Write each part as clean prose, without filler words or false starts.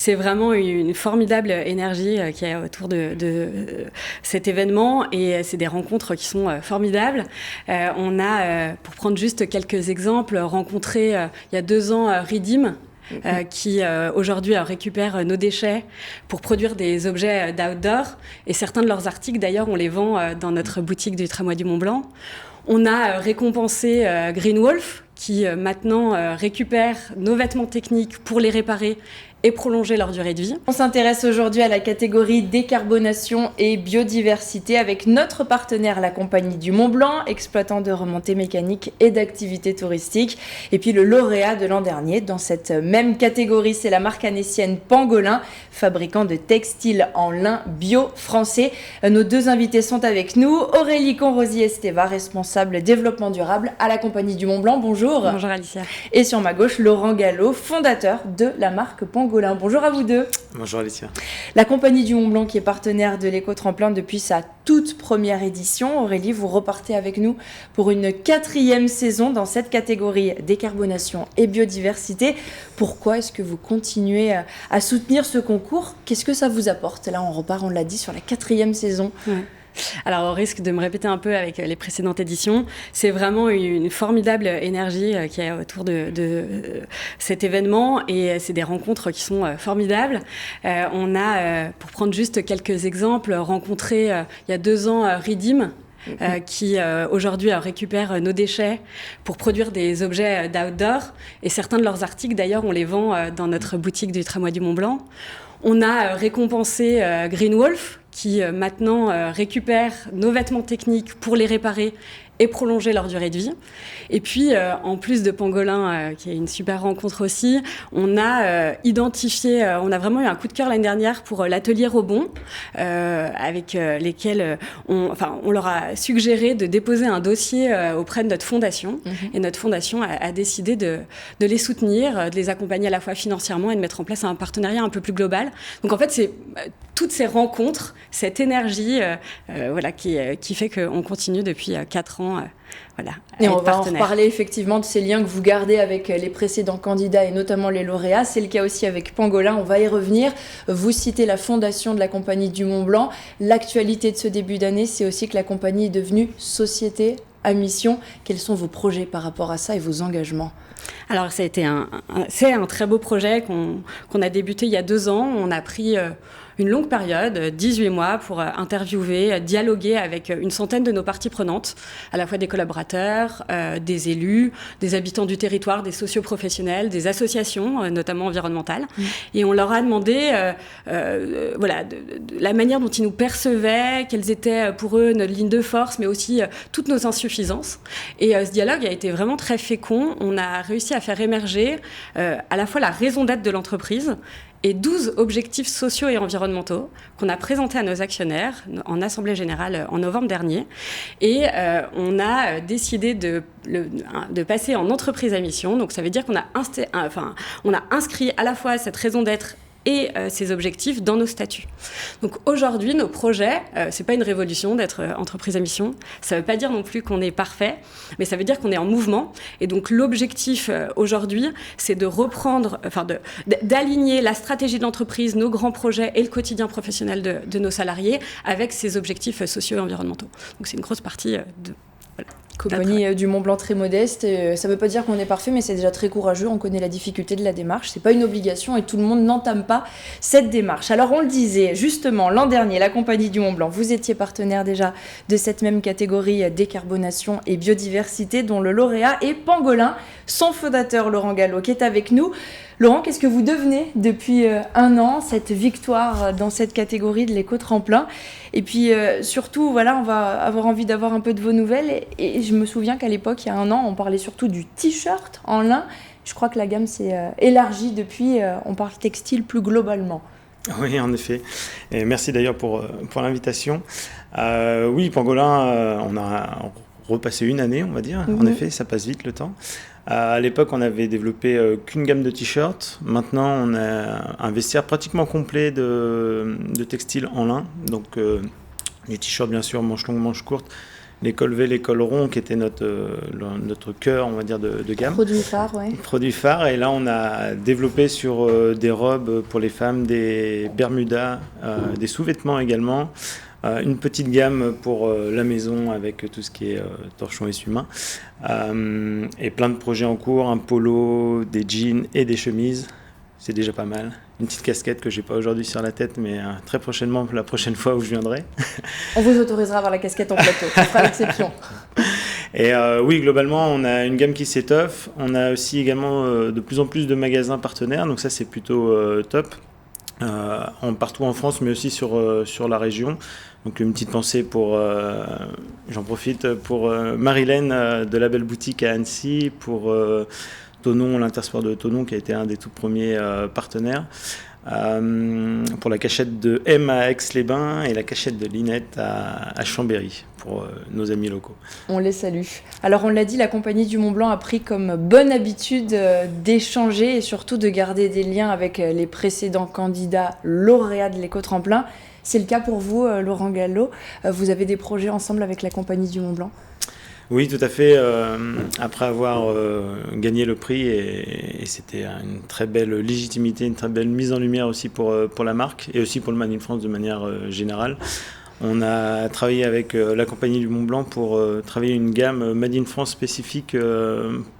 C'est vraiment une formidable énergie qu'il y a autour de cet événement et c'est des rencontres qui sont formidables. On a, pour prendre juste quelques exemples, rencontré il y a 2 ans Redeem, qui aujourd'hui récupère nos déchets pour produire des objets d'outdoor. Et certains de leurs articles, d'ailleurs, on les vend dans notre boutique du Tramway du Mont-Blanc. On a récompensé Green Wolf, qui maintenant récupère nos vêtements techniques pour les réparer et prolonger leur durée de vie. On s'intéresse aujourd'hui à la catégorie décarbonation et biodiversité avec notre partenaire, la Compagnie du Mont-Blanc, exploitant de remontées mécaniques et d'activités touristiques. Et puis le lauréat de l'an dernier dans cette même catégorie, c'est la marque annécienne Pangolin, fabricant de textiles en lin bio français. Nos 2 invités sont avec nous. Aurélie Conrosi-Esteva, responsable développement durable à la Compagnie du Mont-Blanc. Bonjour. Bonjour Alicia. Et sur ma gauche, Laurent Gallo, fondateur de la marque Pangolin. Bonjour à vous deux. Bonjour Alicia. La Compagnie du Mont-Blanc qui est partenaire de l'éco-tremplin depuis sa toute première édition. Aurélie, vous repartez avec nous pour une 4e saison dans cette catégorie décarbonation et biodiversité. Pourquoi est-ce que vous continuez à soutenir ce concours ? Qu'est-ce que ça vous apporte ? Là, on repart, on l'a dit, sur la 4e saison. Ouais. Alors, au risque de me répéter un peu avec les précédentes éditions, c'est vraiment une formidable énergie qu'il y a autour de cet événement et c'est des rencontres qui sont formidables. On a, pour prendre juste quelques exemples, rencontré il y a 2 ans Redeem, qui aujourd'hui récupère nos déchets pour produire des objets d'outdoor. Et certains de leurs articles, d'ailleurs, on les vend dans notre boutique du Tramway du Mont-Blanc. On a récompensé Green Wolf, qui maintenant récupère nos vêtements techniques pour les réparer et prolonger leur durée de vie. Et puis, en plus de Pangolin, qui est une super rencontre aussi, on a identifié, on a vraiment eu un coup de cœur l'année dernière pour l'atelier Robon, avec lesquels on leur a suggéré de déposer un dossier auprès de notre fondation. Et notre fondation a décidé de les soutenir, de les accompagner à la fois financièrement et de mettre en place un partenariat un peu plus global. Donc en fait, c'est toutes ces rencontres, cette énergie qui fait qu'on continue depuis 4 ans. Et on va en reparler effectivement de ces liens que vous gardez avec les précédents candidats et notamment les lauréats. C'est le cas aussi avec Pangolin, on va y revenir. Vous citez la fondation de la Compagnie du Mont-Blanc. L'actualité de ce début d'année, c'est aussi que la compagnie est devenue société à mission. Quels sont vos projets par rapport à ça et vos engagements ? Alors, c'est un très beau projet qu'on a débuté il y a 2 ans. On a pris une longue période, 18 mois, pour interviewer, dialoguer avec une centaine de nos parties prenantes, à la fois des collaborateurs, des élus, des habitants du territoire, des socioprofessionnels, des associations, notamment environnementales. Et on leur a demandé la manière dont ils nous percevaient, quelles étaient pour eux notre ligne de force, mais aussi toutes nos insuffisances. Et ce dialogue a été vraiment très fécond. On a réussi à faire émerger à la fois la raison d'être de l'entreprise et 12 objectifs sociaux et environnementaux qu'on a présentés à nos actionnaires en Assemblée Générale en novembre dernier. Et on a décidé de passer en entreprise à mission. Donc ça veut dire qu'on a inscrit à la fois cette raison d'être et ces objectifs dans nos statuts. Donc aujourd'hui, nos projets, c'est pas une révolution d'être entreprise à mission. Ça veut pas dire non plus qu'on est parfait, mais ça veut dire qu'on est en mouvement. Et donc l'objectif aujourd'hui, c'est de reprendre, d'aligner la stratégie de l'entreprise, nos grands projets et le quotidien professionnel de nos salariés avec ces objectifs sociaux et environnementaux. Donc c'est une grosse partie de... Compagnie du Mont-Blanc très modeste, ça ne veut pas dire qu'on est parfait, mais c'est déjà très courageux, on connaît la difficulté de la démarche, c'est pas une obligation et tout le monde n'entame pas cette démarche. Alors on le disait, justement, l'an dernier, la Compagnie du Mont-Blanc, vous étiez partenaire déjà de cette même catégorie décarbonation et biodiversité, dont le lauréat est Pangolin, son fondateur Laurent Gallo, qui est avec nous. Laurent, qu'est-ce que vous devenez depuis 1 an, cette victoire dans cette catégorie de l'éco-tremplin ? Et puis surtout, on va avoir envie d'avoir un peu de vos nouvelles. Et je me souviens qu'à l'époque, il y a 1 an, on parlait surtout du t-shirt en lin. Je crois que la gamme s'est élargie depuis, on parle textile plus globalement. Oui, en effet. Et merci d'ailleurs pour l'invitation. Oui, Pangolin, on a repassé 1 année, on va dire. En effet, ça passe vite le temps. À l'époque, on avait développé qu'une gamme de t-shirts. Maintenant, on a un vestiaire pratiquement complet de textiles en lin. Donc, les t-shirts, bien sûr, manches longues, manches courtes, les cols V, les cols ronds, qui étaient notre cœur, on va dire, de gamme. Produit phare, oui. Produit phare. Et là, on a développé sur des robes pour les femmes, des bermudas, des sous-vêtements également. Une petite gamme pour la maison avec tout ce qui est torchon et essuie-main. Et plein de projets en cours, un polo, des jeans et des chemises. C'est déjà pas mal. Une petite casquette que j'ai pas aujourd'hui sur la tête, mais très prochainement, la prochaine fois où je viendrai. On vous autorisera à avoir la casquette en plateau, on fera l'exception. Et oui, globalement, on a une gamme qui s'étoffe. On a aussi également de plus en plus de magasins partenaires, donc ça c'est plutôt top. Partout en France, mais aussi sur la région. Donc une petite pensée j'en profite, pour Marilène de la Belle Boutique à Annecy, pour Thonon, l'Intersport de Thonon, qui a été un des tout premiers partenaires, pour la cachette de M à Aix-les-Bains et la cachette de Linette à Chambéry, pour nos amis locaux. On les salue. Alors on l'a dit, la Compagnie du Mont Blanc a pris comme bonne habitude d'échanger et surtout de garder des liens avec les précédents candidats lauréats de l'éco-tremplin. C'est le cas pour vous, Laurent Gallo. Vous avez des projets ensemble avec la Compagnie du Mont Blanc ? Oui, tout à fait. Après avoir gagné le prix, et c'était une très belle légitimité, une très belle mise en lumière aussi pour la marque et aussi pour le Made in France de manière générale. On a travaillé avec la Compagnie du Mont Blanc pour travailler une gamme Made in France spécifique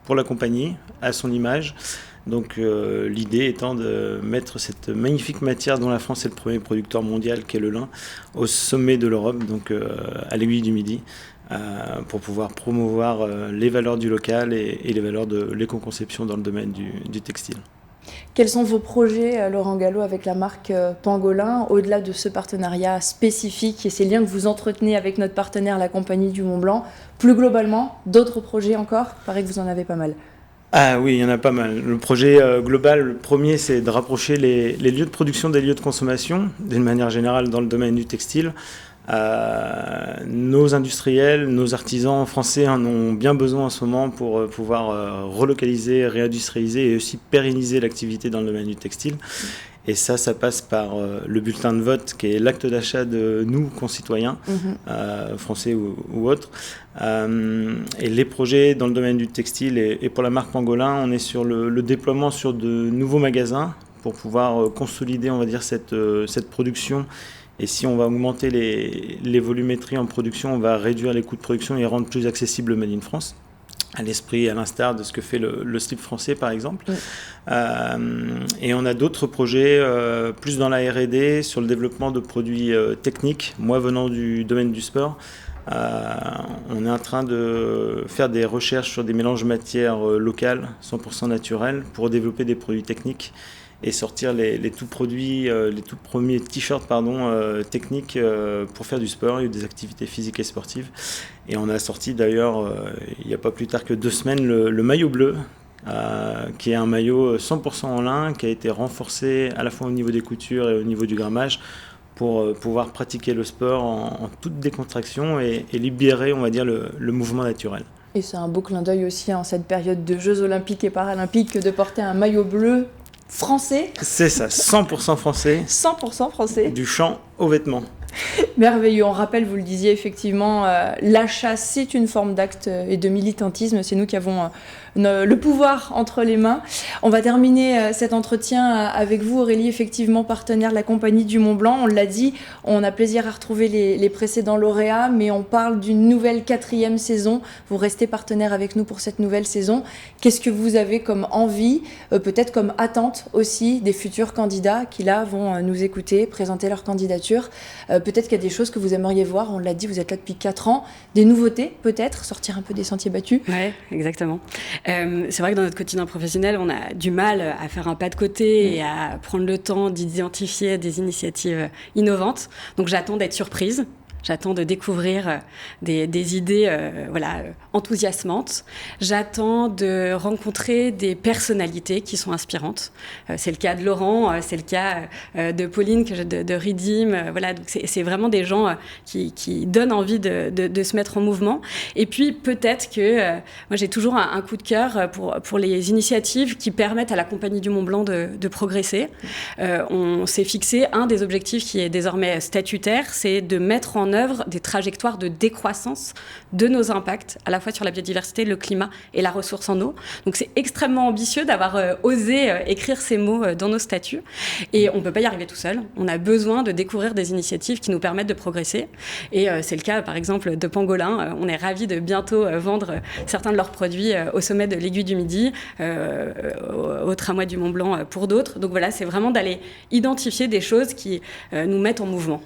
pour la compagnie, à son image. Donc l'idée étant de mettre cette magnifique matière dont la France est le premier producteur mondial, qui est le lin, au sommet de l'Europe, donc à l'aiguille du Midi, pour pouvoir promouvoir les valeurs du local et les valeurs de l'éco-conception dans le domaine du textile. Quels sont vos projets, Laurent Gallo, avec la marque Pangolin, au-delà de ce partenariat spécifique et ces liens que vous entretenez avec notre partenaire, la Compagnie du Mont Blanc? Plus globalement, d'autres projets encore? Il paraît que vous en avez pas mal. Ah oui, il y en a pas mal. Le projet global, le premier, c'est de rapprocher les lieux de production des lieux de consommation, d'une manière générale dans le domaine du textile. Nos industriels, nos artisans français en ont bien besoin en ce moment pour pouvoir relocaliser, réindustrialiser et aussi pérenniser l'activité dans le domaine du textile. Et ça passe par le bulletin de vote, qui est l'acte d'achat de nous, concitoyens, français ou autres. Et les projets dans le domaine du textile et pour la marque Pangolin, on est sur le déploiement sur de nouveaux magasins pour pouvoir consolider, on va dire, cette production. Et si on va augmenter les volumétries en production, on va réduire les coûts de production et rendre plus accessible le Made in France, à l'esprit, à l'instar de ce que fait le slip français, par exemple. Et on a d'autres projets plus dans la R&D, sur le développement de produits techniques. Moi, venant du domaine du sport, on est en train de faire des recherches sur des mélanges matières locales, 100% naturelles, pour développer des produits techniques et sortir les tout premiers t-shirts techniques pour faire du sport et des activités physiques et sportives. Et on a sorti d'ailleurs, il n'y a pas plus tard que 2 semaines, le maillot bleu, qui est un maillot 100% en lin, qui a été renforcé à la fois au niveau des coutures et au niveau du grammage, pour pouvoir pratiquer le sport en toute décontraction et libérer, on va dire, le mouvement naturel. Et c'est un beau clin d'œil aussi en cette période de Jeux Olympiques et Paralympiques de porter un maillot bleu français. C'est ça, 100% français. 100% français. Du champ aux vêtements. Merveilleux. On rappelle, vous le disiez effectivement, l'achat, c'est une forme d'acte et de militantisme. C'est nous qui avons le pouvoir entre les mains. On va terminer cet entretien avec vous, Aurélie, effectivement partenaire de la Compagnie du Mont Blanc. On l'a dit, on a plaisir à retrouver les précédents lauréats, mais on parle d'une nouvelle 4e saison. Vous restez partenaire avec nous pour cette nouvelle saison. Qu'est-ce que vous avez comme envie, peut-être comme attente aussi des futurs candidats qui là vont nous écouter, présenter leur candidature? Peut-être qu'il y a des choses que vous aimeriez voir, on l'a dit, vous êtes là depuis 4 ans, des nouveautés peut-être, sortir un peu des sentiers battus. Oui, exactement. C'est vrai que dans notre quotidien professionnel, on a du mal à faire un pas de côté et à prendre le temps d'identifier des initiatives innovantes. Donc j'attends d'être surprise. J'attends de découvrir des idées enthousiasmantes. J'attends de rencontrer des personnalités qui sont inspirantes. C'est le cas de Laurent, c'est le cas de Pauline, de Redeem. Voilà, donc c'est vraiment des gens qui donnent envie de se mettre en mouvement. Et puis peut-être que moi j'ai toujours un coup de cœur pour les initiatives qui permettent à la Compagnie du Mont Blanc de progresser. On s'est fixé un des objectifs qui est désormais statutaire, c'est de mettre en œuvre des trajectoires de décroissance de nos impacts, à la fois sur la biodiversité, le climat et la ressource en eau. Donc c'est extrêmement ambitieux d'avoir osé écrire ces mots dans nos statuts. Et on ne peut pas y arriver tout seul. On a besoin de découvrir des initiatives qui nous permettent de progresser. Et c'est le cas, par exemple, de Pangolin. On est ravis de bientôt vendre certains de leurs produits au sommet de l'Aiguille du Midi, au tramway du Mont Blanc pour d'autres. Donc voilà, c'est vraiment d'aller identifier des choses qui nous mettent en mouvement.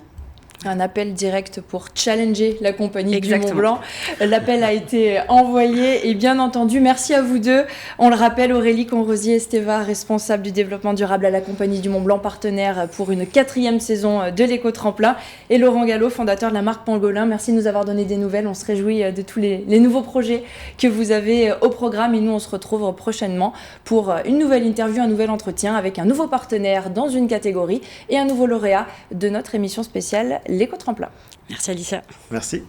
Un appel direct pour challenger la compagnie Exactement. du Mont Blanc. L'appel a été envoyé et bien entendu, merci à vous deux. On le rappelle, Aurélie Conrosier-Esteva, responsable du développement durable à la compagnie du Mont Blanc, partenaire pour une 4e saison de l'éco-tremplin, et Laurent Gallo, fondateur de la marque Pangolin. Merci de nous avoir donné des nouvelles. On se réjouit de tous les nouveaux projets que vous avez au programme et nous, on se retrouve prochainement pour une nouvelle interview, un nouvel entretien avec un nouveau partenaire dans une catégorie et un nouveau lauréat de notre émission spéciale L'éco-tremplin. Merci Alicia. Merci.